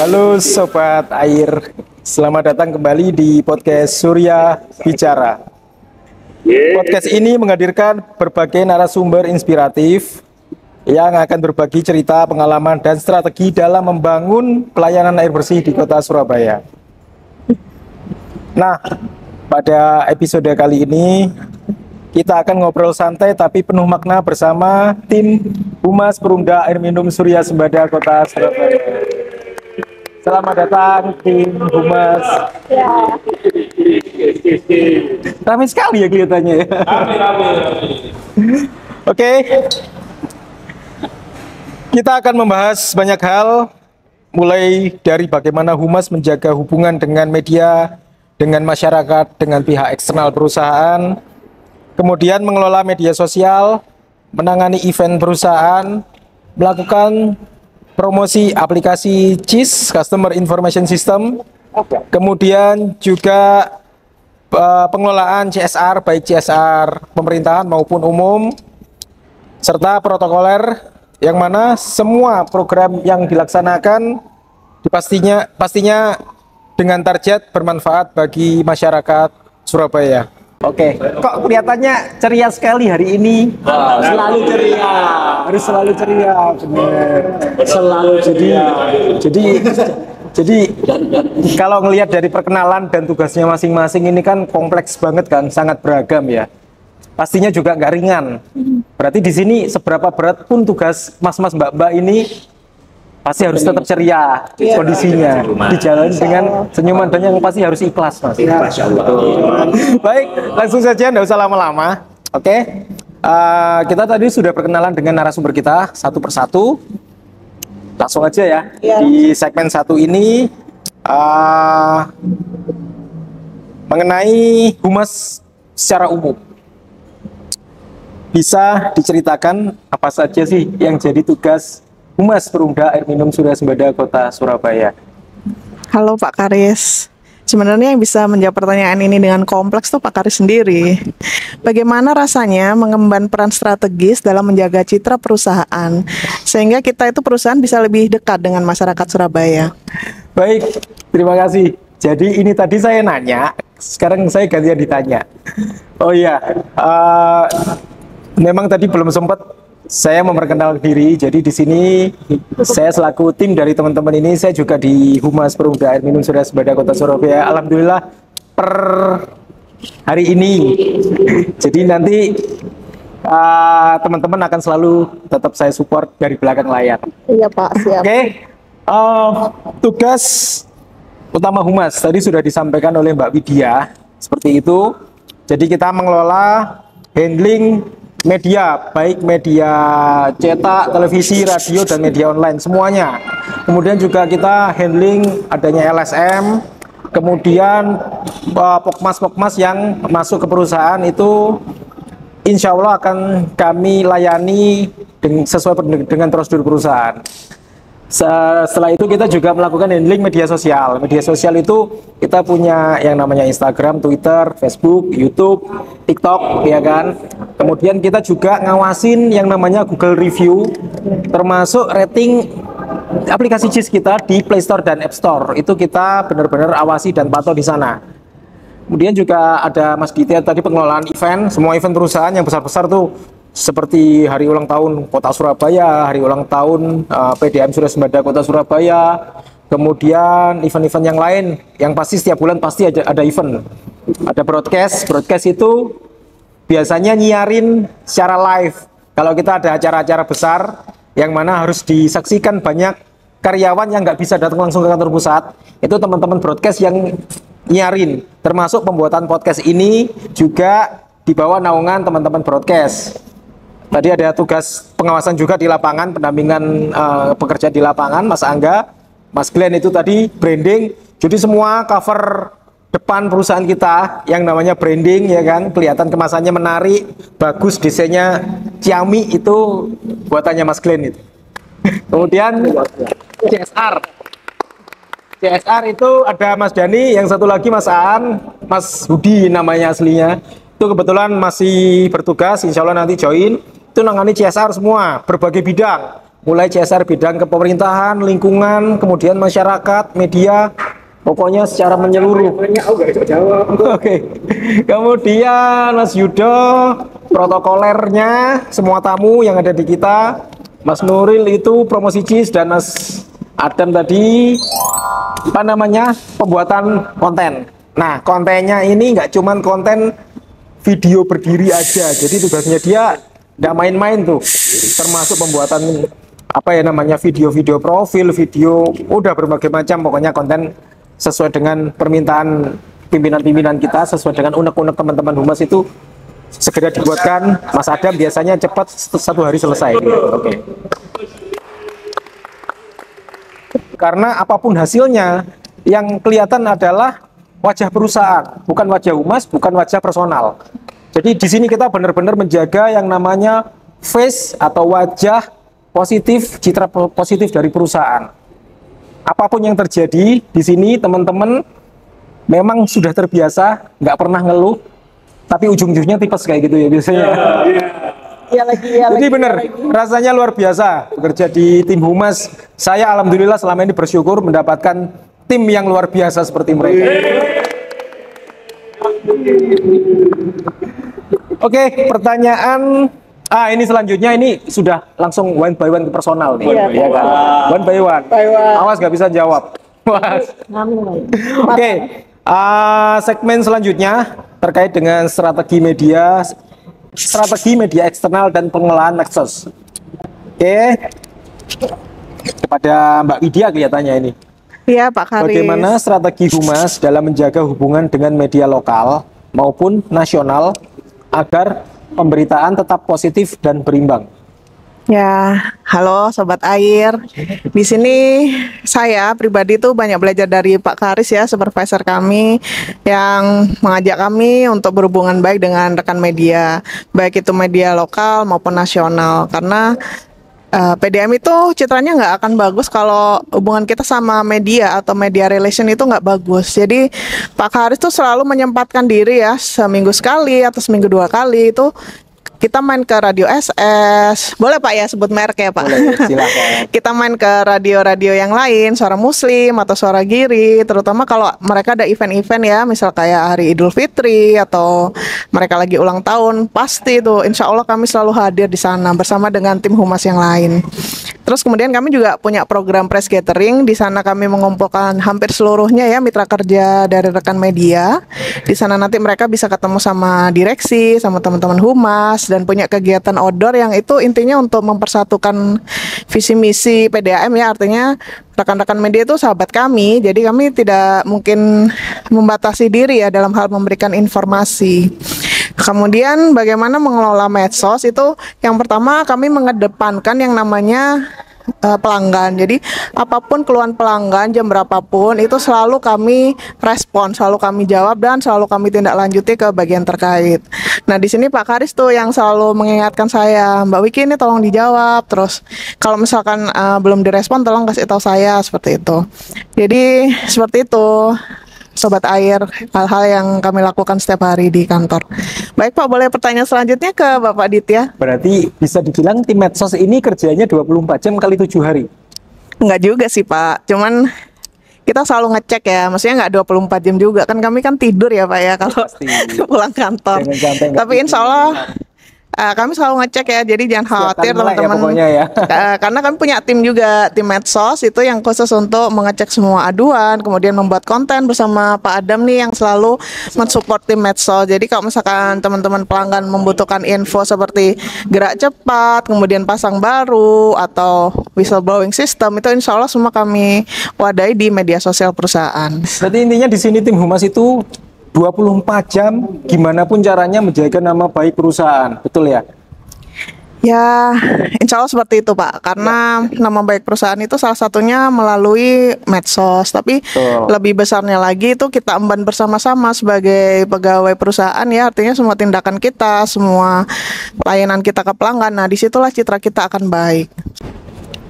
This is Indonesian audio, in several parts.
Halo Sobat Air, selamat datang kembali di podcast Surya Bicara. Podcast ini menghadirkan berbagai narasumber inspiratif yang akan berbagi cerita, pengalaman, dan strategi dalam membangun pelayanan air bersih di kota Surabaya. Nah, pada episode kali ini kita akan ngobrol santai tapi penuh makna bersama tim Humas Perumda Air Minum Surya Sembada Kota Surabaya. Selamat datang tim Humas. Ya. Ramai sekali ya kelihatannya ya. Oke. Kita akan membahas banyak hal, mulai dari bagaimana Humas menjaga hubungan dengan media, dengan masyarakat, dengan pihak eksternal perusahaan, kemudian mengelola media sosial, menangani event perusahaan, melakukan promosi aplikasi CIS, Customer Information System, kemudian juga pengelolaan CSR, baik CSR pemerintahan maupun umum, serta protokoler, yang mana semua program yang dilaksanakan pastinya dengan target bermanfaat bagi masyarakat Surabaya. Oke, kok kelihatannya ceria sekali hari ini? Selalu ceria, harus selalu ceria, benar. Selalu jadi kalau ngelihat dari perkenalan dan tugasnya masing-masing ini kan kompleks banget kan, sangat beragam ya. Pastinya juga nggak ringan. Berarti di sini seberapa berat pun tugas mas-mas mbak-mbak ini pasti harus tetap ceria kondisinya, dijalani dengan senyuman dan yang pasti harus ikhlas, Mas. Baik, langsung saja, nggak usah lama-lama. Oke, kita tadi sudah perkenalan dengan narasumber kita satu persatu. Langsung aja ya. Di segmen satu ini mengenai humas secara umum. Bisa diceritakan apa saja sih yang jadi tugas Humas Perumda Air Minum Surya Sembada Kota Surabaya? Halo Pak Karis. Sebenarnya yang bisa menjawab pertanyaan ini dengan kompleks tuh Pak Karis sendiri. Bagaimana rasanya mengemban peran strategis dalam menjaga citra perusahaan sehingga kita itu perusahaan bisa lebih dekat dengan masyarakat Surabaya? Baik, terima kasih. Jadi ini tadi saya nanya, sekarang saya gantian ditanya. Oh iya, memang tadi belum sempat saya memperkenalkan diri. Jadi di sini saya selaku tim dari teman-teman ini, saya juga di Humas Perumda Air Minum Surya Sembada Kota Surabaya. Alhamdulillah per hari ini. Jadi nanti teman-teman akan selalu tetap saya support dari belakang layar. Iya Pak, siap. Oke, tugas utama Humas tadi sudah disampaikan oleh Mbak Widya seperti itu. Jadi kita mengelola handling media, baik media cetak, televisi, radio, dan media online, semuanya. Kemudian juga kita handling adanya LSM, kemudian pokmas-pokmas yang masuk ke perusahaan itu insya Allah akan kami layani sesuai dengan prosedur perusahaan. Setelah itu kita juga melakukan handling media sosial. Media sosial itu kita punya yang namanya Instagram, Twitter, Facebook, YouTube, TikTok, ya kan. Kemudian kita juga ngawasin yang namanya Google Review, termasuk rating aplikasi CIS kita di Play Store dan App Store. Itu kita benar-benar awasi dan pantau di sana. Kemudian juga ada Mas Ditya tadi pengelolaan event, semua event perusahaan yang besar-besar tuh, seperti hari ulang tahun Kota Surabaya, hari ulang tahun PDAM Surya Sembada Kota Surabaya, kemudian event-event yang lain yang pasti setiap bulan pasti ada event, ada broadcast itu biasanya nyiarin secara live. Kalau kita ada acara-acara besar yang mana harus disaksikan banyak karyawan yang nggak bisa datang langsung ke kantor pusat, itu teman-teman broadcast yang nyiarin, termasuk pembuatan podcast ini juga di bawah naungan teman-teman broadcast. Tadi ada tugas pengawasan juga di lapangan, pendampingan pekerja di lapangan, Mas Angga, Mas Glenn itu tadi branding. Jadi semua cover depan perusahaan kita yang namanya branding, ya kan, kelihatan kemasannya menarik, bagus, desainnya ciami, itu buatannya Mas Glenn itu. Kemudian CSR itu ada Mas Dani, yang satu lagi Mas Aan, Mas Hudi namanya aslinya. Itu kebetulan masih bertugas, insya Allah nanti join. Itu nangani CSR semua, berbagai bidang. mulai CSR bidang kepemerintahan, lingkungan, kemudian masyarakat, media, pokoknya secara menyeluruh. Oke. Kemudian Mas Yudo, protokolernya, semua tamu yang ada di kita, Mas Nuril itu promosi JIS, dan Mas Adam tadi apa namanya, pembuatan konten. Nah, kontennya ini nggak cuman konten video berdiri aja, jadi tugasnya dia nggak main-main tuh, termasuk pembuatan apa ya namanya, video-video profil, video udah berbagai macam, pokoknya konten sesuai dengan permintaan pimpinan-pimpinan kita, sesuai dengan unek-unek teman-teman humas itu segera dibuatkan. Mas Adam biasanya cepat 1 hari selesai. Oke. Karena apapun hasilnya, yang kelihatan adalah wajah perusahaan, bukan wajah humas, bukan wajah personal. Jadi di sini kita benar-benar menjaga yang namanya face atau wajah positif, citra positif dari perusahaan. Apapun yang terjadi di sini, teman-teman memang sudah terbiasa, nggak pernah ngeluh, tapi ujung-ujungnya tipes kayak gitu ya biasanya. Iya lagi. Jadi benar, rasanya luar biasa bekerja di tim humas. Saya alhamdulillah selama ini bersyukur mendapatkan tim yang luar biasa seperti mereka. Oke, pertanyaan. Ini selanjutnya, ini sudah langsung one by one ke personal nih. Iya kan? One by one. Awas nggak bisa jawab. Oke, segmen selanjutnya terkait dengan strategi media eksternal dan pengelolaan medsos. Oke, kepada Mbak Widya kelihatannya ini. Iya Pak Karis. Bagaimana strategi humas dalam menjaga hubungan dengan media lokal maupun nasional agar pemberitaan tetap positif dan berimbang? Ya, halo Sobat Air. Di sini saya pribadi tuh banyak belajar dari Pak Karis ya, supervisor kami yang mengajak kami untuk berhubungan baik dengan rekan media, baik itu media lokal maupun nasional. Karena PDM itu citranya nggak akan bagus kalau hubungan kita sama media atau media relation itu nggak bagus. Jadi Pak Karis tuh selalu menyempatkan diri ya, seminggu sekali atau seminggu 2 kali itu kita main ke radio SS, boleh Pak ya sebut merek ya Pak? Boleh, silakan. Kita main ke radio-radio yang lain, Suara Muslim atau Suara Giri, terutama kalau mereka ada event-event ya, misal kayak Hari Idul Fitri atau mereka lagi ulang tahun, pasti itu insya Allah kami selalu hadir di sana bersama dengan tim humas yang lain. Terus kemudian kami juga punya program press gathering, di sana kami mengumpulkan hampir seluruhnya ya mitra kerja dari rekan media. Di sana nanti mereka bisa ketemu sama direksi, sama teman-teman humas, dan punya kegiatan outdoor yang itu intinya untuk mempersatukan visi misi PDAM ya, artinya rekan-rekan media itu sahabat kami, jadi kami tidak mungkin membatasi diri ya dalam hal memberikan informasi. Kemudian bagaimana mengelola medsos itu, yang pertama kami mengedepankan yang namanya pelanggan. Jadi apapun keluhan pelanggan jam berapapun itu selalu kami respon, selalu kami jawab, dan selalu kami tindak lanjuti ke bagian terkait. Nah di sini Pak Karis tuh yang selalu mengingatkan saya, Mbak Wiki ini tolong dijawab, terus kalau misalkan belum direspon tolong kasih tahu saya, seperti itu. Jadi seperti itu Sobat Air, hal-hal yang kami lakukan setiap hari di kantor. Baik Pak, boleh pertanyaan selanjutnya ke Bapak Ditya? Berarti bisa dibilang tim medsos ini kerjanya 24 jam kali 7 hari? Enggak juga sih Pak, cuman kita selalu ngecek ya, maksudnya nggak 24 jam juga, kan kami kan tidur ya Pak ya kalau pulang kantor. Tapi insya Allah kami selalu ngecek ya, jadi jangan khawatir teman-teman ya, karena kami punya tim juga, tim medsos itu yang khusus untuk mengecek semua aduan, kemudian membuat konten bersama Pak Adam nih yang selalu mensupport tim medsos. Jadi kalau misalkan teman-teman pelanggan membutuhkan info seperti gerak cepat, kemudian pasang baru atau whistleblowing system, itu insya Allah semua kami wadai di media sosial perusahaan. Berarti intinya di sini tim humas itu 24 jam gimana pun caranya menjaga nama baik perusahaan, betul ya? Ya, insya Allah seperti itu Pak, karena nama baik perusahaan itu salah satunya melalui medsos, tapi lebih besarnya lagi itu kita emban bersama-sama sebagai pegawai perusahaan ya, artinya semua tindakan kita, semua pelayanan kita ke pelanggan, nah disitulah citra kita akan baik.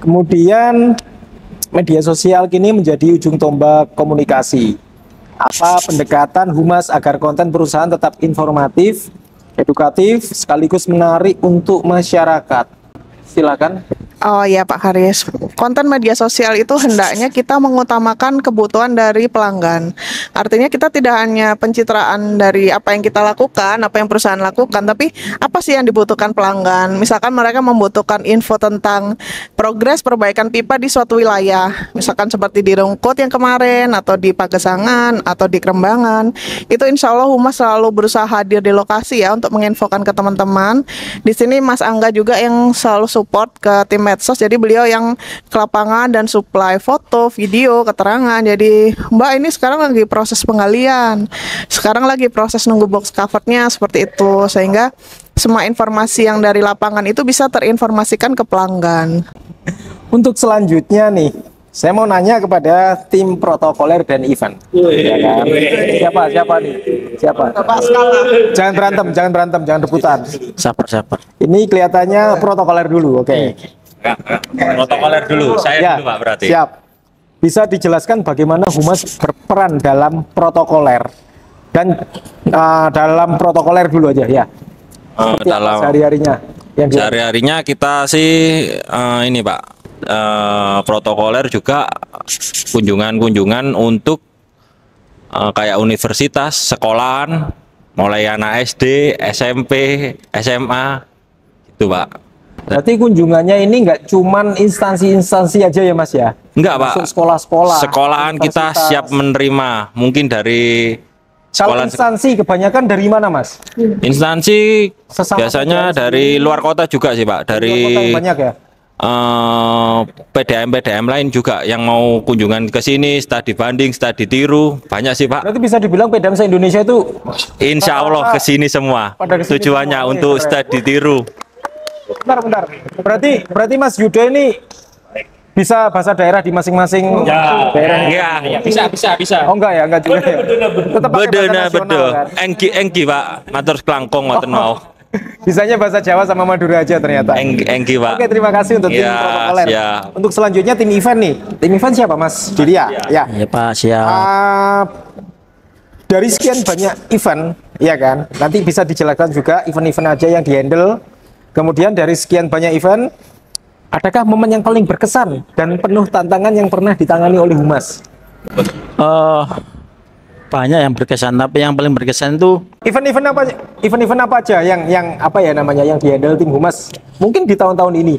Kemudian media sosial kini menjadi ujung tombak komunikasi. Apa pendekatan humas agar konten perusahaan tetap informatif, edukatif, sekaligus menarik untuk masyarakat? Silakan. Oh ya Pak Haris, konten media sosial itu hendaknya kita mengutamakan kebutuhan dari pelanggan. Artinya kita tidak hanya pencitraan dari apa yang kita lakukan, apa yang perusahaan lakukan, tapi apa sih yang dibutuhkan pelanggan. Misalkan mereka membutuhkan info tentang progres perbaikan pipa di suatu wilayah, misalkan seperti di Rungkut yang kemarin, atau di Pagesangan, atau di Kerembangan. Itu insya Allah Humas selalu berusaha hadir di lokasi ya untuk menginfokan ke teman-teman. Di sini Mas Angga juga yang selalu support ke tim medsos, jadi beliau yang ke lapangan dan supply foto, video, keterangan. Jadi Mbak ini sekarang lagi proses penggalian, sekarang lagi proses nunggu box covernya seperti itu, sehingga semua informasi yang dari lapangan itu bisa terinformasikan ke pelanggan. Untuk selanjutnya nih, saya mau nanya kepada tim protokoler dan event. Ya kan? Siapa nih? Siapa? Jangan berantem, jangan rebutan. Sabar. Ini kelihatannya protokoler dulu, oke. Protokoler dulu, saya Ya, dulu Pak berarti. siap. Bisa dijelaskan bagaimana Humas berperan dalam protokoler dan dalam protokoler dulu aja ya. Seperti apa Dalam sehari-harinya yang dia- sehari-harinya kita sih ini Pak, protokoler juga kunjungan untuk kayak universitas, sekolahan, mulai anak SD, SMP, SMA, gitu Pak. Berarti kunjungannya ini nggak cuman instansi-instansi aja ya Mas ya? Enggak Pak, Masuk sekolah-sekolah. sekolahan kita universitas. siap menerima, mungkin dari Kalau sekolah instansi kebanyakan dari mana Mas? instansi Sesama biasanya provinsi. dari luar kota juga sih Pak, Dari luar kota yang banyak ya? PDM lain juga yang mau kunjungan ke sini, studi banding, studi tiru, banyak sih Pak. Berarti bisa dibilang PDAM se-Indonesia itu Insya Allah ke sini semua. Pada kesini Tujuannya semua. untuk Keren. studi tiru. bentar. Berarti Mas Yuda ini bisa bahasa daerah di masing-masing daerah. Ya, Bisa. Oh enggak ya, enggak juga ya. Tetap pakai bahasa bedena nasional bedo. kan? Enggi Pak, matur kelangkong ngoten mau. Bisanya bahasa Jawa sama Madura aja ternyata. Enggi Pak. Oke, terima kasih untuk tim Ya, protokoler. siap. Untuk selanjutnya tim event nih. Tim event siapa Mas? Dilia. Ya. Ya Pak, siap. Dari sekian banyak event, ya kan? Nanti bisa dijelaskan juga event-event aja yang dihandle. Kemudian dari sekian banyak event, adakah momen yang paling berkesan dan penuh tantangan yang pernah ditangani oleh Humas? Banyak yang berkesan, tapi yang paling berkesan itu Event-event apa aja yang apa ya namanya yang dihandle tim Humas? Mungkin di tahun-tahun ini.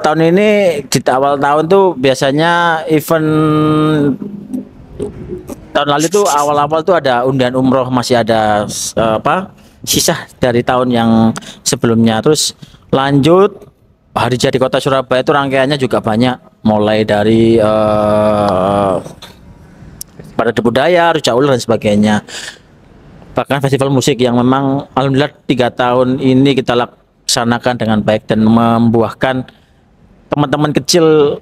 tahun ini di awal tahun tuh biasanya event tahun lalu tuh awal-awal tuh ada undian umroh, masih ada sisa dari tahun yang sebelumnya. Terus lanjut hari jadi kota Surabaya itu rangkaiannya juga banyak, mulai dari parade budaya, rujak ulur dan sebagainya. Bahkan festival musik yang memang alhamdulillah 3 tahun ini kita laksanakan dengan baik dan membuahkan teman-teman kecil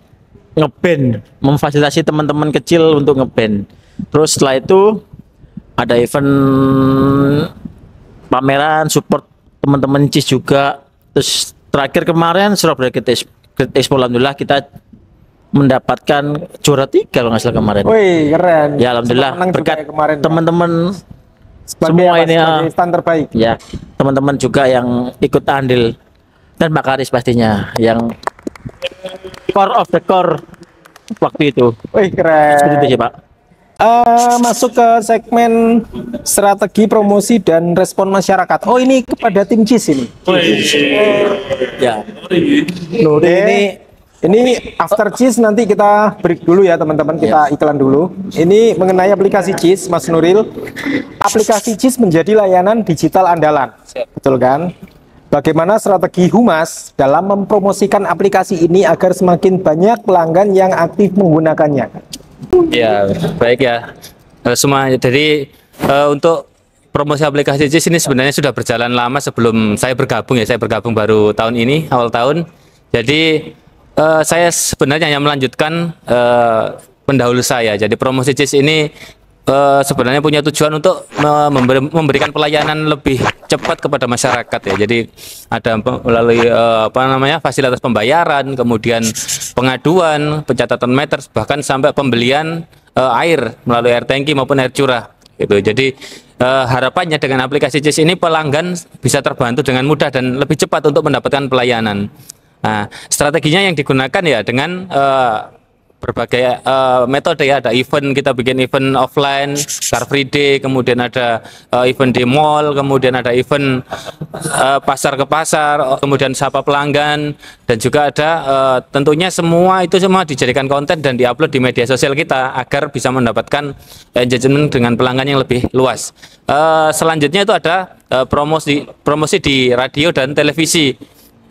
ngeband, memfasilitasi teman-teman kecil untuk ngeband. Terus setelah itu ada event pameran support teman-teman CIS juga. Terus terakhir kemarin Surabaya Great Expo, alhamdulillah kita mendapatkan juara 3 kalau nggak salah kemarin. Wih, keren. Ya alhamdulillah Sempat menang juga berkat ya kemarin. teman-teman Sebagai semua apa? ini Sebagai stand terbaik. ya, teman-teman juga yang ikut andil dan Pak Karis pastinya yang core of the core waktu itu. Wih, keren. Seperti itu ya Pak. Masuk ke segmen strategi promosi dan respon masyarakat. Oh, ini kepada tim CIS ini. Ya. Loh, ini after CIS nanti kita break dulu ya teman-teman, kita iklan dulu. Ini mengenai aplikasi CIS, Mas Nuril. Aplikasi CIS menjadi layanan digital andalan, betul kan? Bagaimana strategi Humas dalam mempromosikan aplikasi ini agar semakin banyak pelanggan yang aktif menggunakannya? Ya, baik ya. Semua jadi untuk promosi aplikasi CIS ini sebenarnya sudah berjalan lama sebelum saya bergabung ya. Saya bergabung baru tahun ini, awal tahun. Jadi saya sebenarnya hanya melanjutkan pendahulu saya. Jadi promosi CIS ini sebenarnya punya tujuan untuk memberikan pelayanan lebih cepat kepada masyarakat ya. Jadi ada melalui fasilitas pembayaran, kemudian pengaduan, pencatatan meter, bahkan sampai pembelian air melalui air tangki maupun air curah gitu. Jadi harapannya dengan aplikasi CIS ini pelanggan bisa terbantu dengan mudah dan lebih cepat untuk mendapatkan pelayanan. Nah, strateginya yang digunakan ya dengan berbagai metode ya. Ada event, kita bikin event offline, Car Free Day, kemudian ada event di mall, kemudian ada event pasar ke pasar, kemudian sapa pelanggan, dan juga ada tentunya semua dijadikan konten dan diupload di media sosial kita agar bisa mendapatkan engagement dengan pelanggan yang lebih luas. Selanjutnya itu ada promosi di radio dan televisi.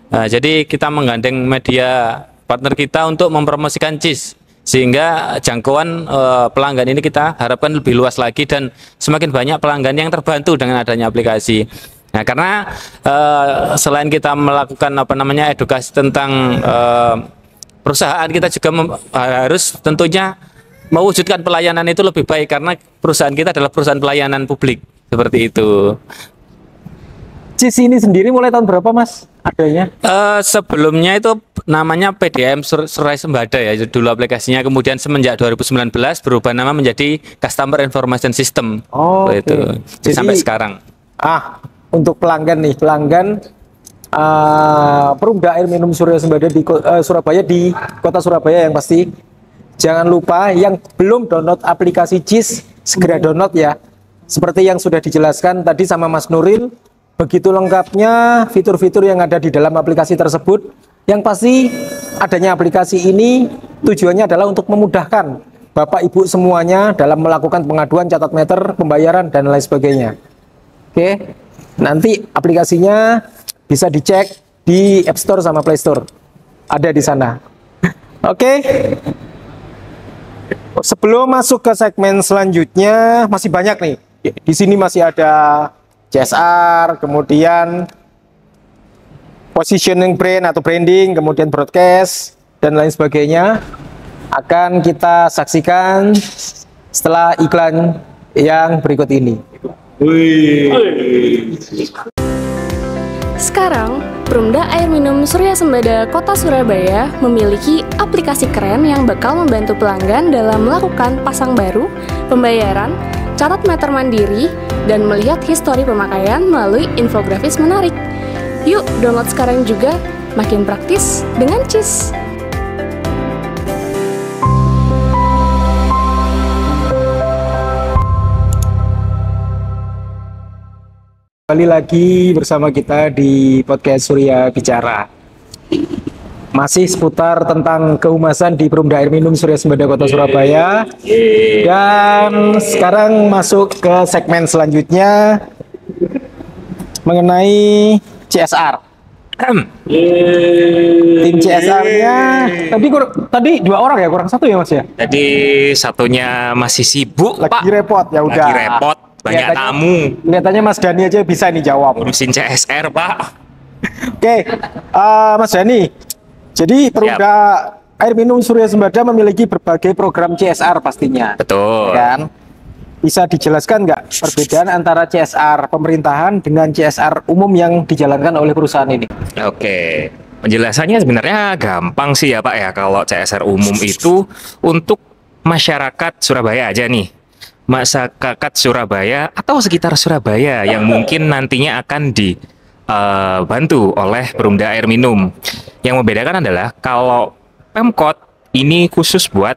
Jadi kita menggandeng media partner kita untuk mempromosikan CIS, sehingga jangkauan pelanggan ini kita harapkan lebih luas lagi dan semakin banyak pelanggan yang terbantu dengan adanya aplikasi. Nah, karena selain kita melakukan edukasi tentang perusahaan, kita juga harus tentunya mewujudkan pelayanan itu lebih baik, karena perusahaan kita adalah perusahaan pelayanan publik, seperti itu. CIS ini sendiri mulai tahun berapa Mas adanya? Sebelumnya itu namanya PDM Surai Sembada ya, dulu aplikasinya. Kemudian semenjak 2019 berubah nama menjadi Customer Information System. Oh, itu. Jadi, sampai sekarang. Untuk pelanggan nih, pelanggan Perumda Air Minum Surya Sembada di Surabaya, di kota Surabaya yang pasti. Jangan lupa yang belum download aplikasi CIS, segera download ya. Seperti yang sudah dijelaskan tadi sama Mas Nuril, begitu lengkapnya fitur-fitur yang ada di dalam aplikasi tersebut. Yang pasti adanya aplikasi ini tujuannya adalah untuk memudahkan Bapak Ibu semuanya dalam melakukan pengaduan, catat meter, pembayaran, dan lain sebagainya. Oke, nanti aplikasinya bisa dicek di App Store sama Play Store. Ada di sana. Oke. Sebelum masuk ke segmen selanjutnya, masih banyak nih. Di sini masih ada CSR, kemudian positioning brand atau branding, kemudian broadcast, dan lain sebagainya akan kita saksikan setelah iklan yang berikut ini. Sekarang, Perumda Air Minum Surya Sembada Kota Surabaya memiliki aplikasi keren yang bakal membantu pelanggan dalam melakukan pasang baru, pembayaran, catat meter mandiri, dan melihat histori pemakaian melalui infografis menarik. Yuk download sekarang juga, makin praktis dengan CIS. Kembali lagi bersama kita di podcast Surya Bicara. Masih seputar tentang kehumasan di Perumda Air Minum Surya Sembada Kota Surabaya. Dan sekarang masuk ke segmen selanjutnya mengenai CSR. Tim CSR-nya tadi 2 orang ya, kurang 1 ya Mas ya? Jadi satunya masih sibuk, Lagi Pak. repot ya udah. Lagi repot, banyak tamu. Kelihatannya Mas Dani aja bisa nih jawab. Ngurusin CSR, Pak. Oke, Mas Dani. Jadi Perumda Air Minum Surya Sembada memiliki berbagai program CSR pastinya. Betul. Kan? Bisa dijelaskan nggak perbedaan antara CSR pemerintahan dengan CSR umum yang dijalankan oleh perusahaan ini? Oke. Penjelasannya sebenarnya gampang sih ya, Pak ya. Kalau CSR umum itu untuk masyarakat Surabaya aja nih. Masyarakat Surabaya atau sekitar Surabaya yang mungkin nantinya akan dibantu oleh Perumda Air Minum. Yang membedakan adalah kalau Pemkot ini khusus buat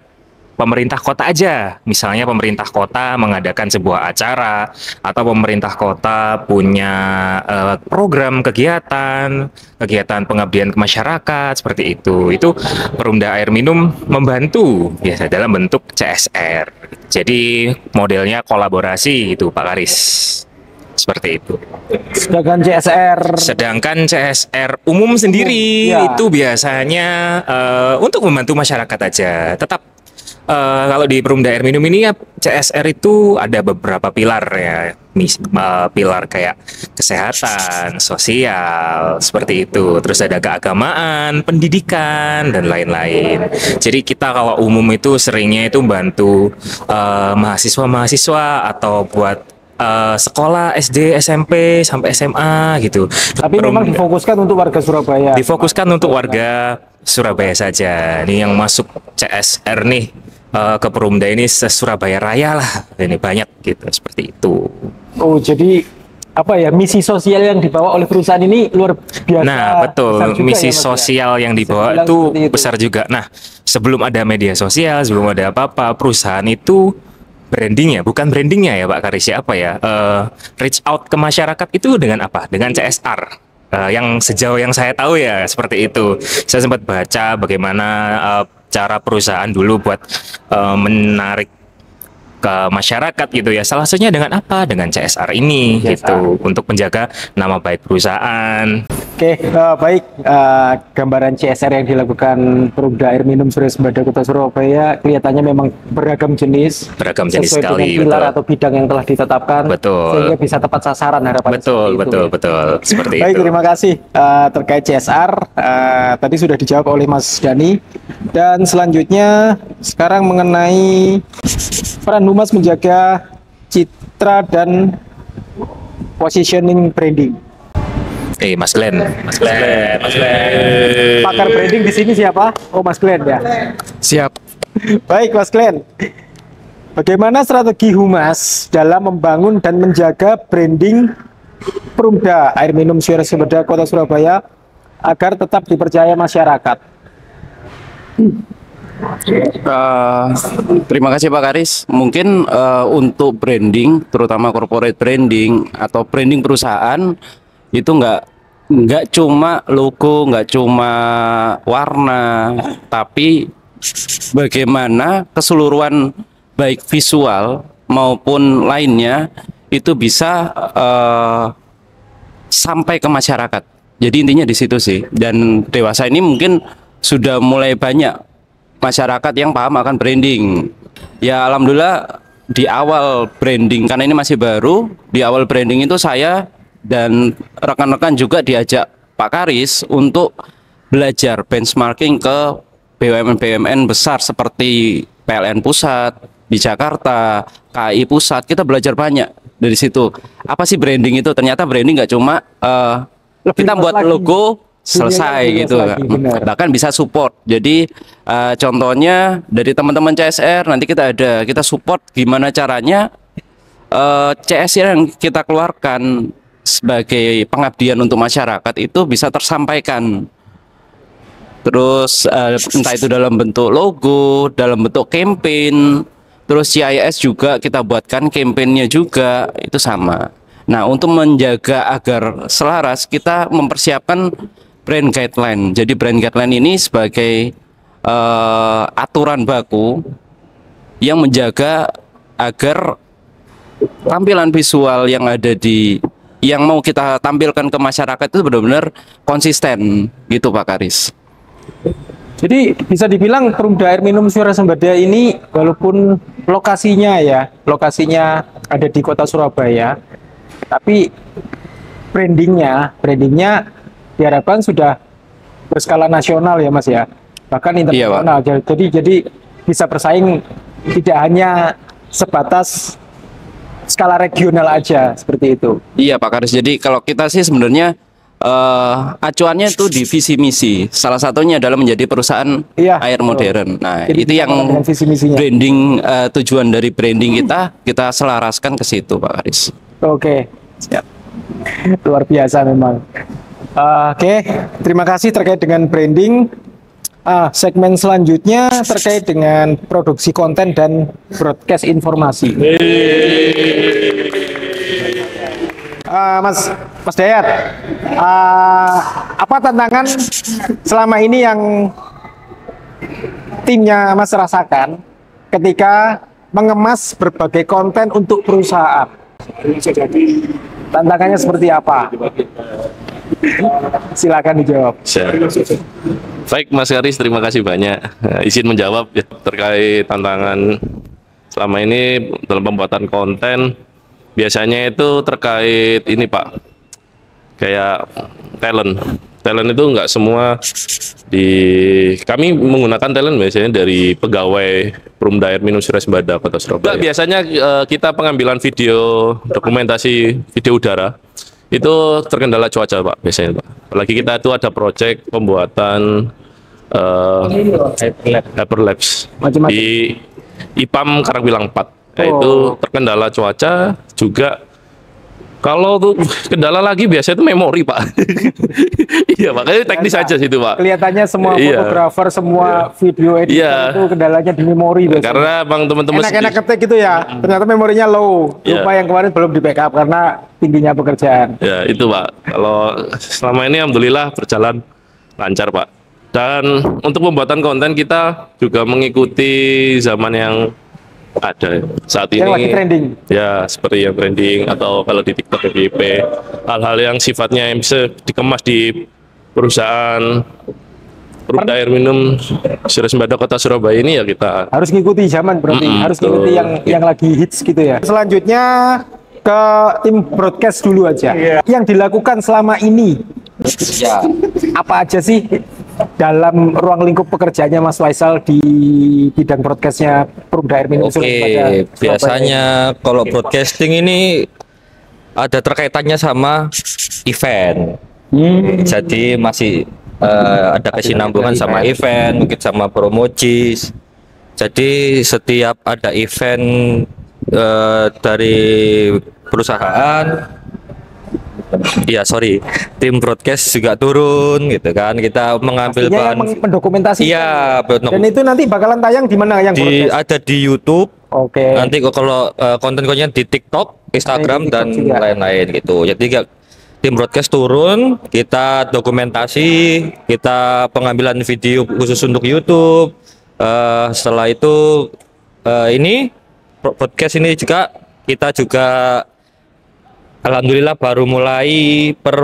pemerintah kota aja. Misalnya pemerintah kota mengadakan sebuah acara atau pemerintah kota punya program kegiatan pengabdian ke masyarakat seperti itu. Itu Perumda Air Minum membantu biasa dalam bentuk CSR. Jadi modelnya kolaborasi itu Pak Karis. Seperti itu. Sedangkan CSR umum sendiri itu biasanya untuk membantu masyarakat aja. Tetap kalau di Perumda Air Minum ini ya CSR itu ada beberapa pilar ya, pilar kayak kesehatan, sosial, seperti itu. Terus ada keagamaan, pendidikan, dan lain-lain. Jadi kita kalau umum itu seringnya itu bantu mahasiswa-mahasiswa atau buat sekolah SD, SMP, sampai SMA gitu. Tapi memang difokuskan untuk warga Surabaya. Difokuskan untuk warga Surabaya saja. Ini yang masuk CSR nih ke Perumda ini se-Surabaya Raya lah. Ini banyak gitu, seperti itu. Oh, jadi apa ya, misi sosial yang dibawa oleh perusahaan ini luar biasa. Nah, betul. besar juga Misi ya, Mas, ya? sosial yang Bisa dibawa dibilang itu seperti itu. besar juga. Nah, sebelum ada media sosial, sebelum ada apa-apa, perusahaan itu brandingnya, bukan brandingnya ya Pak Karis, ya apa ya? Reach out ke masyarakat itu dengan apa? Dengan CSR. Yang sejauh yang saya tahu ya seperti itu. Saya sempat baca bagaimana cara perusahaan dulu buat menarik ke masyarakat gitu ya. Salah satunya dengan apa? Dengan CSR ini gitu, untuk menjaga nama baik perusahaan. Oke, baik. Gambaran CSR yang dilakukan Perumda Air Minum Surya Sembada Kota Surabaya kelihatannya memang beragam jenis. Beragam jenis sesuai sekali, dengan pilar betul. atau bidang yang telah ditetapkan. Betul. Sehingga bisa tepat sasaran harapan. Betul. Seperti Baik, itu. terima kasih terkait CSR. Tadi sudah dijawab oleh Mas Dani. Dan selanjutnya sekarang mengenai peran Humas menjaga citra dan positioning branding. Mas Glenn. Pakar branding di sini siapa? Oh, Mas Glenn ya. Siap. Baik, Mas Glenn. Bagaimana strategi Humas dalam membangun dan menjaga branding Perumda Air Minum Surya Sembada Kota Surabaya agar tetap dipercaya masyarakat? Terima kasih Pak Karis. Mungkin untuk branding, terutama corporate branding atau branding perusahaan, itu nggak cuma logo, nggak cuma warna, tapi bagaimana keseluruhan baik visual maupun lainnya itu bisa sampai ke masyarakat. Jadi intinya di situ sih. Dan dewasa ini mungkin sudah mulai banyak masyarakat yang paham akan branding. Ya alhamdulillah di awal branding, karena ini masih baru, di awal branding itu saya dan rekan-rekan juga diajak Pak Karis untuk belajar benchmarking ke BUMN-BUMN besar seperti PLN Pusat di Jakarta, KAI Pusat. Kita belajar banyak dari situ. Apa sih branding itu? Ternyata branding nggak cuma kita luas buat lagi. logo selesai Lebih luas gitu, lagi, benar. bahkan bisa support. Jadi contohnya dari teman-teman CSR nanti kita support gimana caranya CSR yang kita keluarkan sebagai pengabdian untuk masyarakat itu bisa tersampaikan. Terus entah itu dalam bentuk logo, dalam bentuk campaign, terus CIS juga kita buatkan campaignnya juga itu sama. Nah, untuk menjaga agar selaras, kita mempersiapkan brand guideline. Jadi brand guideline ini sebagai aturan baku yang menjaga agar tampilan visual yang ada yang mau kita tampilkan ke masyarakat itu benar-benar konsisten gitu Pak Karis. Jadi bisa dibilang Perumda Air Minum Surya Sembada ini walaupun lokasinya ada di Kota Surabaya, tapi brandingnya diharapkan sudah berskala nasional ya Mas ya, bahkan internasional. Iya, jadi bisa bersaing tidak hanya sebatas skala regional aja seperti itu. Iya Pak Karis. Jadi kalau kita sih sebenarnya acuannya itu di visi misi. Salah satunya adalah menjadi perusahaan Iya, air modern. Nah, Jadi itu yang dengan visi misinya. branding tujuan dari branding kita selaraskan ke situ Pak Karis. Oke, siap. Luar biasa memang. Oke, terima kasih terkait dengan branding. Segmen selanjutnya terkait dengan produksi konten dan broadcast informasi. Mas Dayat, apa tantangan selama ini yang timnya Mas rasakan ketika mengemas berbagai konten untuk perusahaan? Tantangannya seperti apa? Silakan dijawab. Baik Mas Karis, terima kasih banyak izin menjawab ya, terkait tantangan selama ini dalam pembuatan konten. Biasanya itu terkait ini Pak, kayak talent itu nggak semua kami menggunakan talent biasanya dari pegawai Perumda Air Minum Surya Sembada Kota Surabaya. Biasanya kita pengambilan video dokumentasi video udara itu terkendala cuaca Pak biasanya Pak. Apalagi kita itu ada proyek pembuatan hyperlapse Macam-macam. di IPAM Karangpilang 4. Itu terkendala cuaca juga Kalau tuh kendala lagi biasanya itu memori Pak. Iya makanya teknis aja situ Pak. Kelihatannya semua Iya. fotografer, semua video editor Iya. itu kendalanya di memori biasanya. Karena bang teman-teman Enak-enak sendiri- ketik gitu ya, ternyata memorinya low. Iya. Lupa yang kemarin belum di backup karena tingginya pekerjaan. Ya itu Pak. Kalau selama ini alhamdulillah berjalan lancar Pak. Dan untuk pembuatan konten kita juga mengikuti zaman yang ada saat ini. Yang lagi trending. Ya seperti yang trending atau kalau di TikTok FYP, hal-hal yang sifatnya yang bisa dikemas di perusahaan Perumda Air Minum Suryasembada Kota Surabaya ini ya kita Harus ngikuti zaman berarti, harus ngikuti yang lagi hits gitu ya. Selanjutnya ke tim broadcast dulu aja. Yang dilakukan selama ini, Ya, apa aja sih dalam ruang lingkup pekerjaannya Mas Faisal di bidang broadcastnya Perumda Air Minum oke. Suryasembada Surabaya? Biasanya kalau broadcasting ini ada terkaitannya sama event. Jadi masih ada kesinambungan sama event, mungkin sama promosis. Jadi setiap ada event dari perusahaan, iya sorry, tim broadcast juga turun gitu kan. Kita mengambil Pastinya yang bahan. mendokumentasikan. Iya, betul. Dan itu nanti bakalan tayang di mana yang broadcast? Ada di YouTube. Oke. Nanti kalau konten-kontennya di TikTok, Instagram TikTok dan juga. lain-lain gitu. Jadi tim broadcast turun, kita dokumentasi, kita pengambilan video khusus untuk YouTube. Setelah itu ini podcast ini juga kita juga alhamdulillah baru mulai per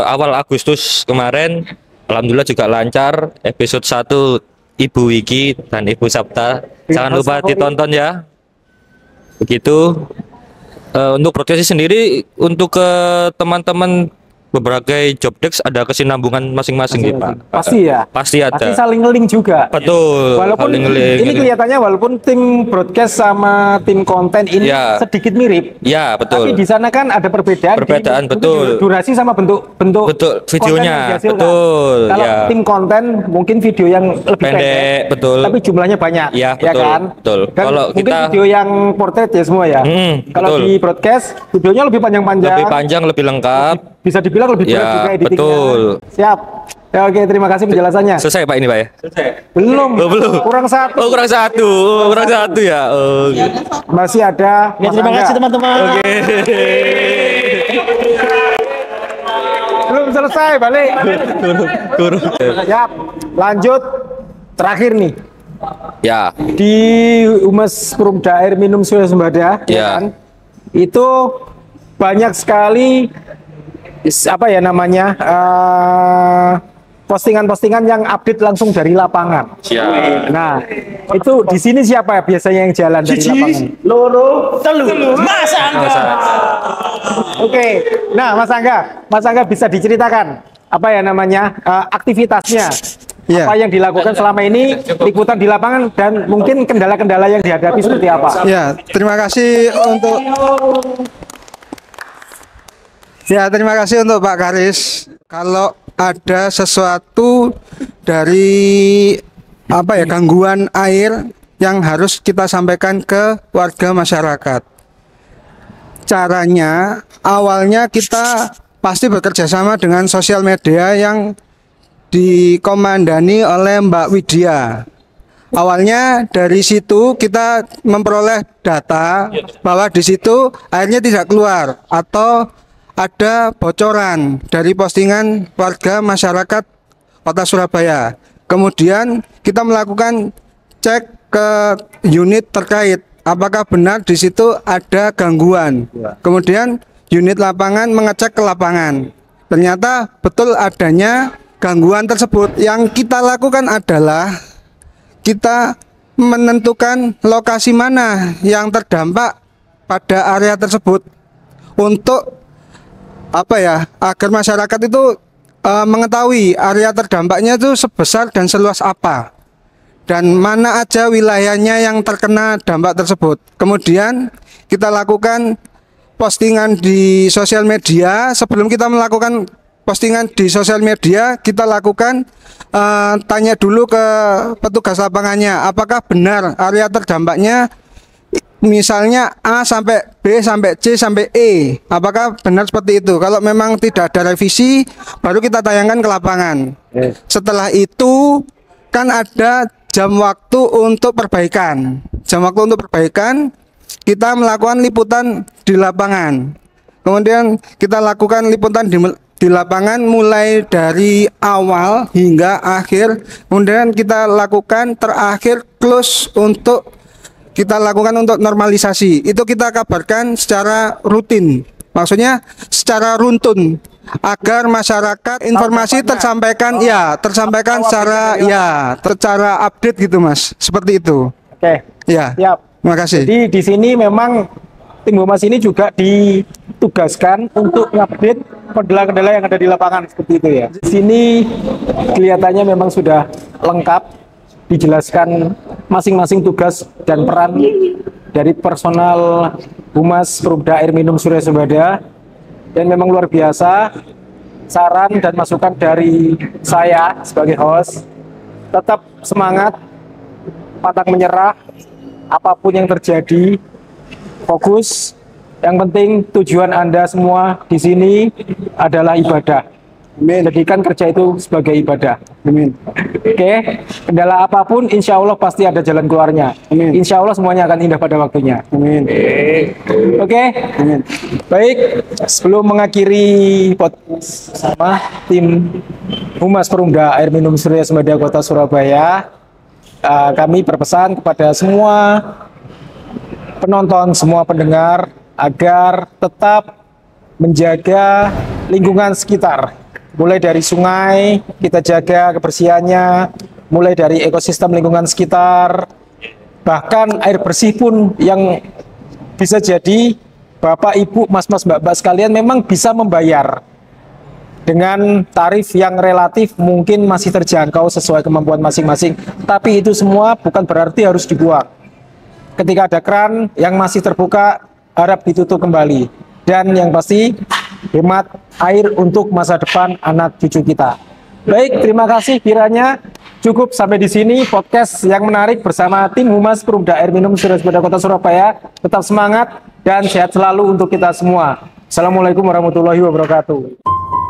awal Agustus kemarin. Alhamdulillah juga lancar episode 1 Ibu Wiki dan Ibu Sabta. Jangan lupa ditonton ya. Begitu. Untuk broadcast sendiri untuk ke teman-teman berbagai job desk ada kesinambungan masing-masing nih Pak. Pasti ya. Pasti ada. Pasti saling ngeling juga. Betul. Walaupun saling ngeling ini gitu. kelihatannya walaupun tim broadcast sama tim konten ini Ya. sedikit mirip. Ya Tapi betul. di sana kan ada perbedaan. Perbedaan, mungkin betul. Durasi sama bentuk Betul, konten videonya, yang dihasilkan. betul, Kalau ya. tim konten mungkin video yang lebih Pendek, betul. Tapi jumlahnya banyak. Ya, ya betul, kan? betul. Dan Kalau mungkin kita- video yang portrait ya semua ya. Kalau betul. di broadcast videonya lebih panjang-panjang. Lebih panjang, lebih lengkap. Bisa dibilang lebih berat Ya, juga editingnya. betul. Siap. Ya, oke, terima kasih penjelasannya. Selesai Pak ini Pak ya? Belum. Oh, belum. Kurang satu. Oh kurang satu, kurang satu ya. Oh, gitu. Masih ada. Ya, terima kasih teman-teman. Belum selesai, balik. Siap. Lanjut. Terakhir nih. Ya, Di Humas Perumda Air Minum Suryasembada, Ya. kan? Itu banyak sekali apa ya namanya? Postingan-postingan yang update langsung dari lapangan. siap. Nah, itu di sini siapa biasanya yang jalan dari lapangan? Mas Angga. Oke, nah Mas Angga bisa diceritakan apa ya namanya aktivitasnya, Iya. apa yang dilakukan selama ini, liputan di lapangan dan mungkin kendala-kendala yang dihadapi seperti apa? Ya, terima kasih untuk terima kasih untuk Pak Karis. Kalau ada sesuatu dari apa ya gangguan air yang harus kita sampaikan ke warga masyarakat. Caranya awalnya kita pasti bekerja sama dengan sosial media yang dikomandani oleh Mbak Widya. Awalnya dari situ kita memperoleh data bahwa di situ airnya tidak keluar atau ada bocoran dari postingan warga masyarakat Kota Surabaya. Kemudian kita melakukan cek ke unit terkait apakah benar di situ ada gangguan. Kemudian unit lapangan mengecek ke lapangan. Ternyata betul adanya gangguan tersebut. Yang kita lakukan adalah kita menentukan lokasi mana yang terdampak pada area tersebut untuk apa ya agar masyarakat itu mengetahui area terdampaknya itu sebesar dan seluas apa dan mana aja wilayahnya yang terkena dampak tersebut. Kemudian kita lakukan postingan di sosial media. Sebelum kita melakukan postingan di sosial media, kita lakukan tanya dulu ke petugas lapangannya apakah benar area terdampaknya misalnya A sampai B sampai C sampai E. Apakah benar seperti itu? Kalau memang tidak ada revisi, baru kita tayangkan ke lapangan. Setelah itu kan ada jam waktu untuk perbaikan. Jam waktu untuk perbaikan, kita melakukan liputan di lapangan. Kemudian kita lakukan liputan di lapangan mulai dari awal hingga akhir. Kemudian kita lakukan terakhir close untuk kita lakukan untuk normalisasi. Itu kita kabarkan secara rutin. Maksudnya secara runtun agar masyarakat informasi tersampaikan secara update gitu Mas. Seperti itu. Oke. Ya. Siap. Terima kasih. Jadi di sini memang tim humas ini juga ditugaskan untuk ngupdate kendala-kendala yang ada di lapangan seperti itu ya. Di sini kelihatannya memang sudah lengkap dijelaskan masing-masing tugas dan peran dari personal Humas Perumda Air Minum Surya Sembada, dan memang luar biasa saran dan masukan dari saya sebagai host. Tetap semangat, pantang menyerah, apapun yang terjadi, fokus. Yang penting tujuan Anda semua di sini adalah ibadah. Menjadikan kerja itu sebagai ibadah. Amin. Oke, kendala apapun insya Allah pasti ada jalan keluarnya. Amin. Insya Allah semuanya akan indah pada waktunya. Amin. Oke. Amin. Baik, sebelum mengakhiri podcast bersama tim Humas Perumda Air Minum Surya Sembada Kota Surabaya, kami berpesan kepada semua penonton, semua pendengar agar tetap menjaga lingkungan sekitar. Mulai dari sungai, kita jaga kebersihannya, mulai dari ekosistem lingkungan sekitar, bahkan air bersih pun yang bisa jadi Bapak, Ibu, Mas-mas, Mbak-mbak sekalian memang bisa membayar dengan tarif yang relatif mungkin masih terjangkau sesuai kemampuan masing-masing. Tapi itu semua bukan berarti harus dibuang. Ketika ada keran yang masih terbuka, harap ditutup kembali. Dan yang pasti, hemat air untuk masa depan anak cucu kita. Baik, terima kasih kiranya cukup sampai di sini podcast yang menarik bersama tim Humas Perumda Air Minum Surya Sembada Kota Surabaya. Tetap semangat dan sehat selalu untuk kita semua. Assalamualaikum warahmatullahi wabarakatuh.